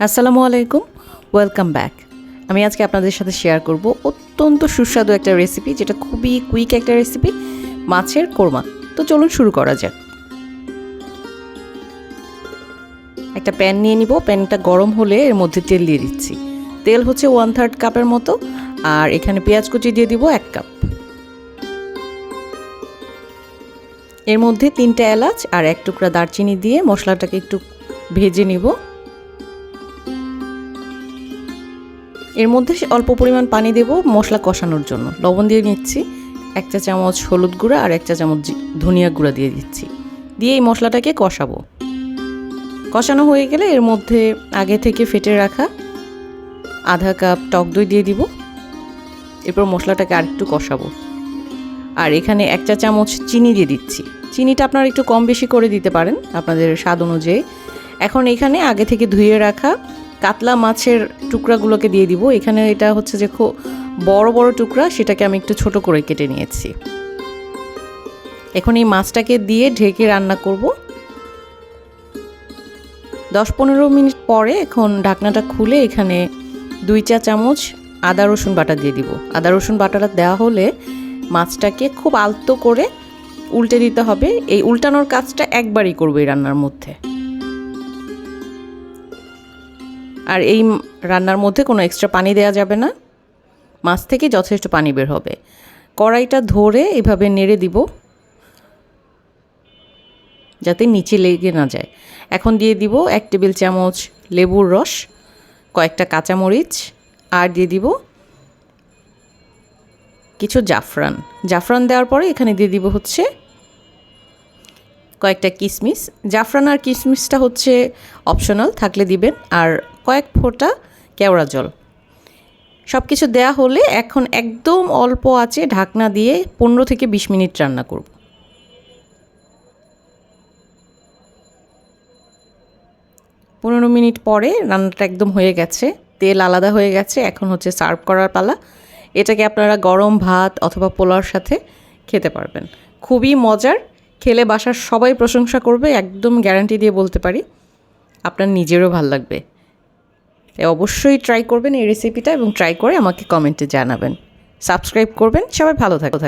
আসসালামু আলাইকুম, welcome back. আমি আজকে আপনাদের সাথে শেয়ার করব অত্যন্ত সুস্বাদু একটা রেসিপি, যেটা খুবই কুইক একটা রেসিপি, মাছের কোরমা। তো চলুন শুরু করা যাক। একটা প্যান নিয়ে নিব। প্যানটা গরম হলে এর মধ্যে তেল দিয়ে দিচ্ছি। তেল হচ্ছে 1/3 কাপের মতো, আর এখানে পেঁয়াজ কুচি দিয়ে দিব 1 কাপ। এর মধ্যে 3টা এলাচ আর 1 টুকরা দারচিনি দিয়ে মশলাটাকে একটু ভেজে নিব। এর মধ্যে অল্প পরিমাণ পানি দেব মশলা কষানোর জন্য। লবণ দিয়ে নিচ্ছি, 1 চা চামচ হলুদ গুঁড়া আর 1 চা চামচ ধনিয়া গুঁড়া দিয়ে দিচ্ছি। দিয়ে এই মশলাটাকে কষাবো। কষানো হয়ে গেলে এর মধ্যে আগে থেকে ফেটে রাখা আধা কাপ টক দই দিয়ে দিব। এরপর মশলাটাকে আরেকটু কষাবো। আর এখানে 1 চা চামচ চিনি দিয়ে দিচ্ছি। চিনিটা আপনারা একটু কম বেশি করে দিতে পারেন আপনাদের স্বাদ অনুযায়ী। এখন এখানে আগে থেকে ধুয়ে রাখা কাতলা মাছের টুকরাগুলোকে দিয়ে দিব। এখানে এটা হচ্ছে যে খুব বড় বড় টুকরা, সেটাকে আমি একটু ছোট করে কেটে নিয়েছি। এখন এই মাছটাকে দিয়ে ঢেকে রান্না করব 10-15 মিনিট পরে। এখন ঢাকনাটা খুলে এখানে 2 চা চামচ আদা রসুন বাটা দিয়ে দিব। আদা রসুন বাটাটা দেওয়া হলে মাছটাকে খুব আলতো করে উল্টে দিতে হবে। এই উল্টানোর কাজটা একবারই করব এই রান্নার মধ্যে। আর এই রান্নার মধ্যে কোনো এক্সট্রা পানি দেওয়া যাবে না, মাছ থেকে যথেষ্ট পানি বের হবে। কড়াইটা ধরে এভাবে নেড়ে দিব যাতে নিচে লেগে না যায়। এখন দিয়ে দিব 1 টেবিল চামচ লেবুর রস, কয়েকটা কাঁচামরিচ, আর দিয়ে দিব কিছু জাফরান। জাফরান দেওয়ার পরে এখানে দিয়ে দিব হচ্ছে কয়েকটা কিশমিশ। জাফরান আর কিশমিশটা হচ্ছে অপশনাল, থাকলে দিবেন। আর কয়েক ফোঁটা কেওড়া জল। সব কিছু দেওয়া হলে এখন একদম অল্প আঁচে ঢাকনা দিয়ে 15 থেকে 20 মিনিট রান্না করব। পনেরো মিনিট পরে রান্নাটা একদম হয়ে গেছে, তেল আলাদা হয়ে গেছে। এখন হচ্ছে সার্ভ করার পালা। এটাকে আপনারা গরম ভাত অথবা পোলাওর সাথে খেতে পারবেন। খুবই মজার, খেলে বাসার সবাই প্রশংসা করবে, একদম গ্যারান্টি দিয়ে বলতে পারি। আপনার নিজেরও ভালো লাগবে। তাই অবশ্যই ট্রাই করবেন এই রেসিপিটা, এবং ট্রাই করে আমাকে কমেন্টে জানাবেন। সাবস্ক্রাইব করবেন। সবাই ভালো থাকবেন।